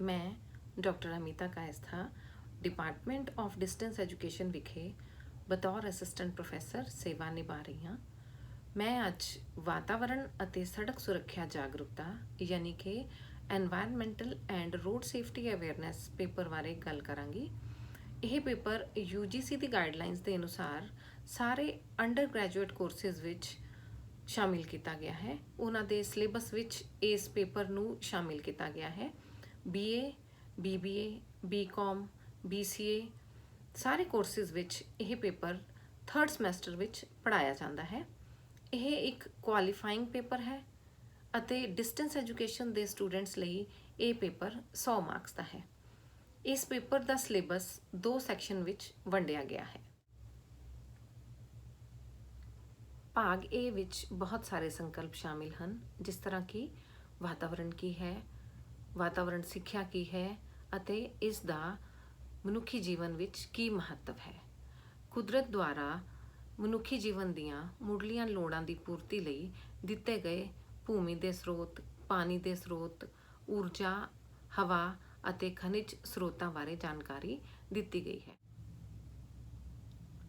मैं doctor Amita Kayastha department of distance education विखे बतौर असिस्टेंट प्रोफैसर सेवा निभा रही हाँ। मैं अज वातावरण ਅਤੇ सड़क सुरक्षा जागरूकता यानी कि environmental and road safety awareness paper बारे गल करांगी। ਇਹ पेपर UGC ਦੀ ਗਾਈਡਲਾਈਨਸ ਦੇ ਅਨੁਸਾਰ ਸਾਰੇ ਅੰਡਰ ਗ੍ਰੈਜੂਏਟ ਕੋਰਸਿਸ ਵਿੱਚ ਸ਼ਾਮਿਲ ਕੀਤਾ ਗਿਆ ਹੈ। ਉਹਨਾਂ ਦੇ ਸਿਲੇਬਸ ਵਿੱਚ ਇਸ ਪੇਪਰ ਨੂੰ ਸ਼ਾਮਿਲ ਕੀਤਾ ਗਿਆ ਹੈ। BA, BBA, BCom, BCA ਸਾਰੇ ਕੋਰਸਿਸ ਵਿੱਚ ਇਹ ਪੇਪਰ 3rd ਸਮੈਸਟਰ ਵਿੱਚ ਪੜ੍ਹਾਇਆ ਜਾਂਦਾ ਹੈ। ਇਹ ਇੱਕ ਕੁਆਲੀਫਾਈਂਗ ਪੇਪਰ ਹੈ ਅਤੇ ਡਿਸਟੈਂਸ ਐਜੂਕੇਸ਼ਨ ਦੇ ਸਟੂਡੈਂਟਸ ਲਈ ਇਹ ਪੇਪਰ 100 ਮਾਰਕਸ ਦਾ ਹੈ। ਇਸ ਪੇਪਰ ਦਾ ਸਿਲੇਬਸ 2 ਸੈਕਸ਼ਨ ਵਿੱਚ ਵੰਡਿਆ ਗਿਆ ਹੈ। ਭਾਗ A ਵਿੱਚ ਬਹੁਤ ਸਾਰੇ ਸੰਕਲਪ ਸ਼ਾਮਿਲ ਹਨ, ਜਿਸ ਤਰ੍ਹਾਂ ਕਿ ਵਾਤਾਵਰਣ ਕੀ ਹੈ, ਵਾਤਾਵਰਣ ਸਿੱਖਿਆ ਕੀ ਹੈ ਅਤੇ ਇਸ ਦਾ ਮਨੁੱਖੀ ਜੀਵਨ ਵਿੱਚ ਕੀ ਮਹੱਤਵ ਹੈ। ਕੁਦਰਤ ਦੁਆਰਾ ਮਨੁੱਖੀ ਜੀਵਨ ਦੀਆਂ ਮੁੱਢਲੀਆਂ ਲੋੜਾਂ ਦੀ ਪੂਰਤੀ ਲਈ ਦਿੱਤੇ ਗਏ ਭੂਮੀ ਦੇ ਸਰੋਤ, ਪਾਣੀ ਦੇ ਸਰੋਤ, ਊਰਜਾ, ਹਵਾ ਅਤੇ ਖਣਿਜ ਸਰੋਤਾਂ ਬਾਰੇ ਜਾਣਕਾਰੀ ਦਿੱਤੀ ਗਈ ਹੈ।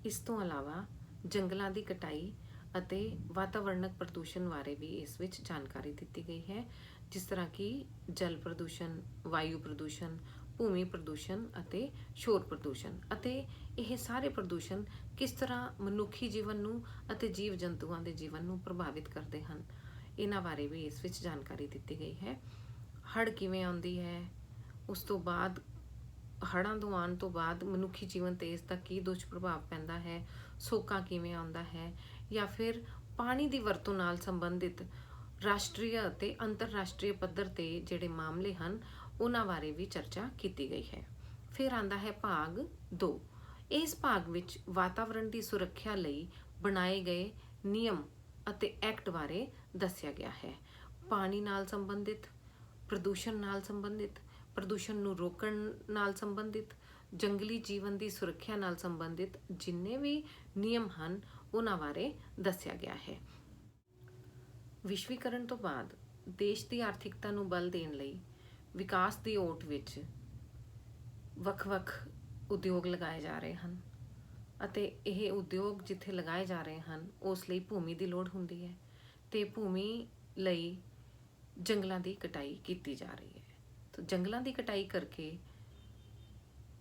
ਇਸ ਤੋਂ ਇਲਾਵਾ ਜੰਗਲਾਂ ਦੀ ਕਟਾਈ ਅਤੇ ਵਾਤਾਵਰਣਕ ਪ੍ਰਦੂਸ਼ਣ ਬਾਰੇ ਵੀ ਇਸ ਵਿੱਚ ਜਾਣਕਾਰੀ ਦਿੱਤੀ ਗਈ ਹੈ, ਜਿਸ ਤਰ੍ਹਾਂ ਕਿ ਜਲ ਪ੍ਰਦੂਸ਼ਣ, ਵਾਯੂ ਪ੍ਰਦੂਸ਼ਣ, ਭੂਮੀ ਪ੍ਰਦੂਸ਼ਣ ਅਤੇ ਸ਼ੋਰ ਪ੍ਰਦੂਸ਼ਣ, ਅਤੇ ਇਹ ਸਾਰੇ ਪ੍ਰਦੂਸ਼ਣ ਕਿਸ ਤਰ੍ਹਾਂ ਮਨੁੱਖੀ ਜੀਵਨ ਨੂੰ ਅਤੇ ਜੀਵ ਜੰਤੂਆਂ ਦੇ ਜੀਵਨ ਨੂੰ ਪ੍ਰਭਾਵਿਤ ਕਰਦੇ ਹਨ, ਇਹਨਾਂ ਬਾਰੇ ਵੀ ਇਸ ਵਿੱਚ ਜਾਣਕਾਰੀ ਦਿੱਤੀ ਗਈ ਹੈ। ਹੜ੍ਹ ਕਿਵੇਂ ਆਉਂਦੀ ਹੈ, ਉਸ ਤੋਂ ਬਾਅਦ ਹੜ੍ਹਾਂ ਤੋਂ ਆਉਣ ਤੋਂ ਬਾਅਦ ਮਨੁੱਖੀ ਜੀਵਨ 'ਤੇ ਇਸ ਦਾ ਕੀ ਦੁਸ਼ਪ੍ਰਭਾਵ ਪੈਂਦਾ ਹੈ, ਸੋਕਾ ਕਿਵੇਂ ਆਉਂਦਾ ਹੈ, ਜਾਂ ਫਿਰ ਪਾਣੀ ਦੀ ਵਰਤੋਂ ਨਾਲ ਸੰਬੰਧਿਤ ਰਾਸ਼ਟਰੀ ਅਤੇ ਅੰਤਰਰਾਸ਼ਟਰੀ ਪੱਧਰ 'ਤੇ ਜਿਹੜੇ ਮਾਮਲੇ ਹਨ ਉਹਨਾਂ ਬਾਰੇ ਵੀ ਚਰਚਾ ਕੀਤੀ ਗਈ ਹੈ। ਫਿਰ ਆਉਂਦਾ ਹੈ ਭਾਗ 2। ਇਸ ਭਾਗ ਵਿੱਚ ਵਾਤਾਵਰਣ ਦੀ ਸੁਰੱਖਿਆ ਲਈ ਬਣਾਏ ਗਏ ਨਿਯਮ ਅਤੇ ਐਕਟ ਬਾਰੇ ਦੱਸਿਆ ਗਿਆ ਹੈ। ਪਾਣੀ ਨਾਲ ਸੰਬੰਧਿਤ, ਪ੍ਰਦੂਸ਼ਣ ਨਾਲ ਸੰਬੰਧਿਤ, ਪ੍ਰਦੂਸ਼ਣ ਨੂੰ ਰੋਕਣ ਨਾਲ ਸੰਬੰਧਿਤ, ਜੰਗਲੀ ਜੀਵਨ ਦੀ ਸੁਰੱਖਿਆ ਨਾਲ ਸੰਬੰਧਿਤ ਜਿੰਨੇ ਵੀ ਨਿਯਮ ਹਨ ਉਹਨਾਂ ਬਾਰੇ ਦੱਸਿਆ ਗਿਆ ਹੈ। ਵਿਸ਼ਵੀਕਰਨ ਤੋਂ ਬਾਅਦ ਦੇਸ਼ ਦੀ ਆਰਥਿਕਤਾ ਨੂੰ ਬਲ ਦੇਣ ਲਈ ਵਿਕਾਸ ਦੀ ਓਟ ਵਿੱਚ ਵੱਖ-ਵੱਖ ਉਦਯੋਗ ਲਗਾਏ ਜਾ ਰਹੇ ਹਨ, ਅਤੇ ਇਹ ਉਦਯੋਗ ਜਿੱਥੇ ਲਗਾਏ ਜਾ ਰਹੇ ਹਨ ਉਸ ਲਈ ਭੂਮੀ ਦੀ ਲੋੜ ਹੁੰਦੀ ਹੈ, ਅਤੇ ਭੂਮੀ ਲਈ ਜੰਗਲਾਂ ਦੀ ਕਟਾਈ ਕੀਤੀ ਜਾ ਰਹੀ ਹੈ। ਤਾਂ ਜੰਗਲਾਂ ਦੀ ਕਟਾਈ ਕਰਕੇ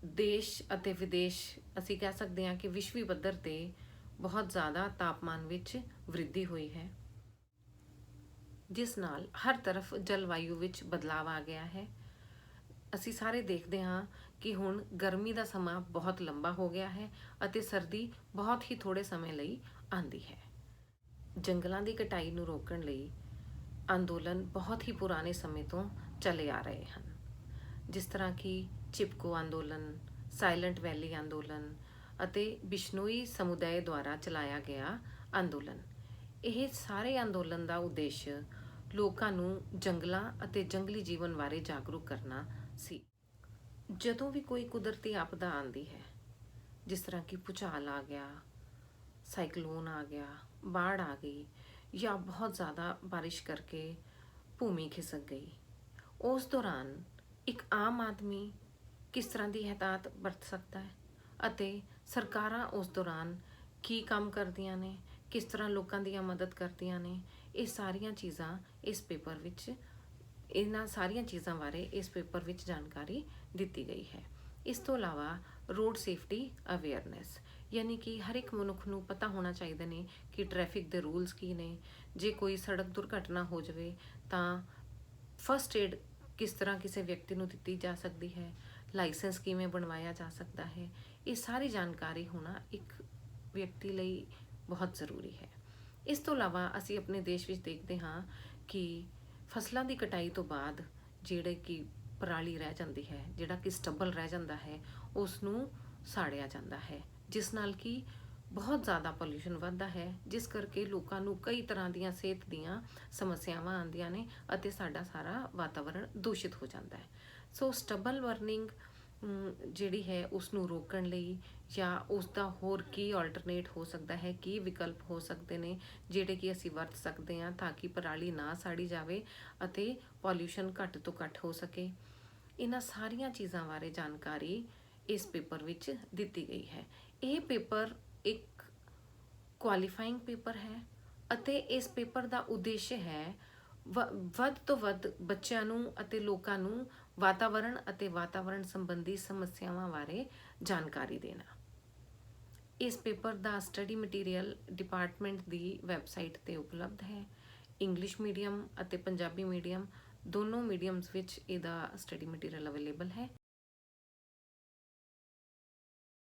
ਦੇਸ਼ ਅਤੇ ਵਿਦੇਸ਼, ਅਸੀਂ ਕਹਿ ਸਕਦੇ ਹਾਂ ਕਿ ਵਿਸ਼ਵੀ ਪੱਧਰ 'ਤੇ ਬਹੁਤ ਜ਼ਿਆਦਾ ਤਾਪਮਾਨ ਵਿੱਚ ਵ੍ਰਿੱਧੀ ਹੋਈ ਹੈ, ਜਿਸ ਨਾਲ ਹਰ ਤਰਫ ਜਲਵਾਯੂ ਵਿੱਚ ਬਦਲਾਵ ਆ ਗਿਆ ਹੈ। ਅਸੀਂ ਸਾਰੇ ਦੇਖਦੇ ਹਾਂ ਕਿ ਹੁਣ ਗਰਮੀ ਦਾ ਸਮਾਂ ਬਹੁਤ ਲੰਬਾ ਹੋ ਗਿਆ ਹੈ ਅਤੇ ਸਰਦੀ ਬਹੁਤ ਹੀ ਥੋੜ੍ਹੇ ਸਮੇਂ ਲਈ ਆਉਂਦੀ ਹੈ। ਜੰਗਲਾਂ ਦੀ ਕਟਾਈ ਨੂੰ ਰੋਕਣ ਲਈ ਅੰਦੋਲਨ ਬਹੁਤ ਹੀ ਪੁਰਾਣੇ ਸਮੇਂ ਤੋਂ ਚਲੇ ਆ ਰਹੇ ਹਨ, ਜਿਸ ਤਰ੍ਹਾਂ ਕਿ ਚਿਪਕੋ ਅੰਦੋਲਨ, ਸਾਇਲੈਂਟ ਵੈਲੀ ਅੰਦੋਲਨ ਅਤੇ ਬਿਸ਼ਨੋਈ ਸਮੁਦਾਇ ਦੁਆਰਾ ਚਲਾਇਆ ਗਿਆ ਅੰਦੋਲਨ। ਇਹ ਸਾਰੇ ਅੰਦੋਲਨ ਦਾ ਉਦੇਸ਼ ਲੋਕਾਂ ਨੂੰ ਜੰਗਲਾਂ ਅਤੇ ਜੰਗਲੀ ਜੀਵਨ ਬਾਰੇ ਜਾਗਰੂਕ ਕਰਨਾ ਸੀ। ਜਦੋਂ ਵੀ ਕੋਈ ਕੁਦਰਤੀ ਆਪਦਾ ਆਉਂਦੀ ਹੈ, ਜਿਸ ਤਰ੍ਹਾਂ ਕਿ ਭੂਚਾਲ ਆ ਗਿਆ, ਸਾਈਕਲੋਨ ਆ ਗਿਆ, ਬਾੜ ਆ ਗਈ, ਜਾਂ ਬਹੁਤ ਜ਼ਿਆਦਾ ਬਾਰਿਸ਼ ਕਰਕੇ ਭੂਮੀ ਖਿਸਕ ਗਈ, ਉਸ ਦੌਰਾਨ ਇੱਕ ਆਮ ਆਦਮੀ ਕਿਸ ਤਰ੍ਹਾਂ ਦੀ ਹਦਾਇਤ ਵਰਤ ਸਕਦਾ ਹੈ ਅਤੇ ਸਰਕਾਰਾਂ ਉਸ ਦੌਰਾਨ ਕੀ ਕੰਮ ਕਰਦੀਆਂ ਨੇ, ਕਿਸ ਤਰ੍ਹਾਂ ਲੋਕਾਂ ਦੀਆਂ ਮਦਦ ਕਰਦੀਆਂ ਨੇ, ਇਹ ਸਾਰੀਆਂ ਚੀਜ਼ਾਂ ਇਸ ਪੇਪਰ ਵਿੱਚ, ਇਹਨਾਂ ਸਾਰੀਆਂ ਚੀਜ਼ਾਂ ਬਾਰੇ ਇਸ ਪੇਪਰ ਵਿੱਚ ਜਾਣਕਾਰੀ ਦਿੱਤੀ ਗਈ ਹੈ। ਇਸ ਤੋਂ ਇਲਾਵਾ ਰੋਡ ਸੇਫਟੀ ਅਵੇਅਰਨੈਸ, ਯਾਨੀ ਕਿ ਹਰ ਇੱਕ ਮਨੁੱਖ ਨੂੰ ਪਤਾ ਹੋਣਾ ਚਾਹੀਦਾ ਨੇ ਕਿ ਟ੍ਰੈਫਿਕ ਦੇ ਰੂਲਸ ਕੀ ਨੇ, ਜੇ ਕੋਈ ਸੜਕ ਦੁਰਘਟਨਾ ਹੋ ਜਾਵੇ ਤਾਂ ਫਸਟ ਏਡ ਕਿਸ ਤਰ੍ਹਾਂ ਕਿਸੇ ਵਿਅਕਤੀ ਨੂੰ ਦਿੱਤੀ ਜਾ ਸਕਦੀ ਹੈ, ਲਾਇਸੈਂਸ ਕਿਵੇਂ ਬਣਵਾਇਆ ਜਾ ਸਕਦਾ ਹੈ, ਇਹ ਸਾਰੀ ਜਾਣਕਾਰੀ ਹੋਣਾ ਇੱਕ ਵਿਅਕਤੀ ਲਈ ਬਹੁਤ ਜ਼ਰੂਰੀ ਹੈ। ਇਸ ਤੋਂ ਇਲਾਵਾ ਅਸੀਂ ਆਪਣੇ ਦੇਸ਼ ਵਿੱਚ ਦੇਖਦੇ ਹਾਂ ਕਿ ਫਸਲਾਂ ਦੀ ਕਟਾਈ ਤੋਂ ਬਾਅਦ ਜਿਹੜੇ ਕਿ ਪਰਾਲੀ ਰਹਿ ਜਾਂਦੀ ਹੈ, ਜਿਹੜਾ ਕਿ ਸਟੱਬਲ ਰਹਿ ਜਾਂਦਾ ਹੈ, ਉਸ ਨੂੰ ਸਾੜਿਆ ਜਾਂਦਾ ਹੈ, ਜਿਸ ਨਾਲ ਕਿ ਬਹੁਤ ਜ਼ਿਆਦਾ ਪੋਲਿਊਸ਼ਨ ਵੱਧਦਾ ਹੈ, ਜਿਸ ਕਰਕੇ ਲੋਕਾਂ ਨੂੰ ਕਈ ਤਰ੍ਹਾਂ ਦੀਆਂ ਸਿਹਤ ਦੀਆਂ ਸਮੱਸਿਆਵਾਂ ਆਉਂਦੀਆਂ ਨੇ ਅਤੇ ਸਾਡਾ ਸਾਰਾ ਵਾਤਾਵਰਣ ਦੂਸ਼ਿਤ ਹੋ ਜਾਂਦਾ ਹੈ। ਸੋ ਸਟੱਬਲ ਬਰਨਿੰਗ ਜਿਹੜੀ ਹੈ ਉਸ ਨੂੰ ਰੋਕਣ ਲਈ ਜਾਂ ਉਸ ਦਾ ਹੋਰ ਕੀ ਆਲਟਰਨੇਟ ਹੋ ਸਕਦਾ ਹੈ, ਕੀ ਵਿਕਲਪ ਹੋ ਸਕਦੇ ਨੇ ਜਿਹੜੇ ਕਿ ਅਸੀਂ ਵਰਤ ਸਕਦੇ ਹਾਂ ਤਾਂ ਕਿ ਪਰਾਲੀ ਨਾ ਸਾੜੀ ਜਾਵੇ ਅਤੇ ਪੋਲਿਊਸ਼ਨ ਘੱਟ ਤੋਂ ਘੱਟ ਹੋ ਸਕੇ। ਇਹਨਾਂ ਸਾਰੀਆਂ ਚੀਜ਼ਾਂ ਬਾਰੇ ਜਾਣਕਾਰੀ ਇਸ ਪੇਪਰ ਵਿੱਚ ਦਿੱਤੀ ਗਈ ਹੈ। ਇਹ ਪੇਪਰ ਇੱਕ ਕੁਆਲੀਫਾਈਂਗ ਪੇਪਰ ਹੈ ਅਤੇ ਇਸ ਪੇਪਰ ਦਾ ਉਦੇਸ਼ ਹੈ ਵੱਧ ਤੋਂ ਵੱਧ ਬੱਚਿਆਂ ਨੂੰ ਅਤੇ ਲੋਕਾਂ ਨੂੰ ਵਾਤਾਵਰਣ ਅਤੇ ਵਾਤਾਵਰਣ ਸੰਬੰਧੀ ਸਮੱਸਿਆਵਾਂ ਬਾਰੇ ਜਾਣਕਾਰੀ ਦੇਣਾ। ਇਸ ਪੇਪਰ ਦਾ ਸਟੱਡੀ ਮਟੀਰੀਅਲ ਡਿਪਾਰਟਮੈਂਟ ਦੀ ਵੈਬਸਾਈਟ ਤੇ ਉਪਲਬਧ ਹੈ। ਇੰਗਲਿਸ਼ ਮੀਡੀਅਮ ਅਤੇ ਪੰਜਾਬੀ ਮੀਡੀਅਮ ਦੋਨੋਂ ਮੀਡੀਅਮਸ ਵਿੱਚ ਇਹਦਾ ਸਟੱਡੀ ਮਟੀਰੀਅਲ ਅਵੇਲੇਬਲ ਹੈ।